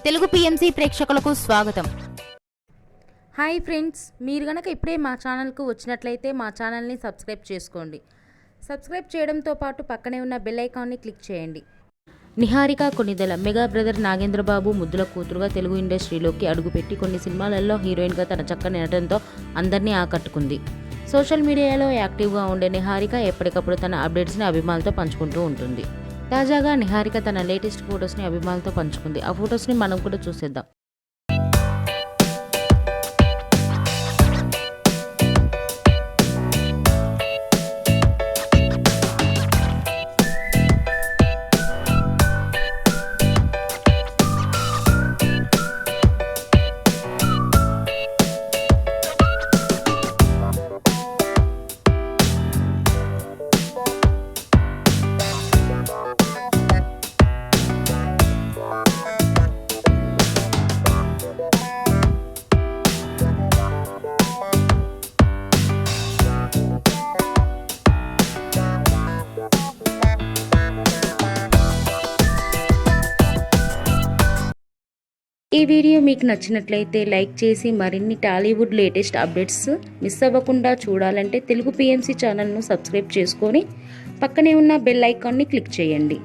Telugu PMC ప్రేక్షకులకు స్వాగతం. Hi friends, మీరు గనక ఇప్పుడే మా ఛానల్కు వచ్చినట్లయితే మా ఛానల్ని సబ్స్క్రైబ్ చేసుకోండి. సబ్స్క్రైబ్ చేయడంతో పాటు పక్కనే ఉన్న బెల్ ఐకాన్ని క్లిక్ చేయండి. నిహారిక కొనిదెల మెగా బ్రదర్ నాగేంద్రబాబు ముద్దుల కూతురుగా తెలుగు ఇండస్ట్రీలోకి అడుగుపెట్టి కొన్ని సినిమాలలో హీరోయిన్గా తన చక్కని నటనతో అందరినీ ఆకట్టుకుంది. సోషల్ మీడియాలో యాక్టివ్గా ఉండే నిహారిక ఎప్పటికప్పుడు తన అప్డేట్స్ని అభిమానులతో పంచుకుంటూ ఉంటుంది. తాజాగా నిహారిక తన లేటెస్ట్ ఫొటోస్ని అభిమానులతో పంచుకుంది. ఆ ఫొటోస్ని మనం కూడా చూసేద్దాం. ఈ వీడియో మీకు నచ్చినట్లయితే లైక్ చేసి మరిన్ని టాలీవుడ్ లేటెస్ట్ అప్డేట్స్ మిస్ అవ్వకుండా చూడాలంటే తెలుగు పిఎంసి ఛానల్ను సబ్స్క్రైబ్ చేసుకొని పక్కనే ఉన్న బెల్ ఐకాన్ని క్లిక్ చేయండి.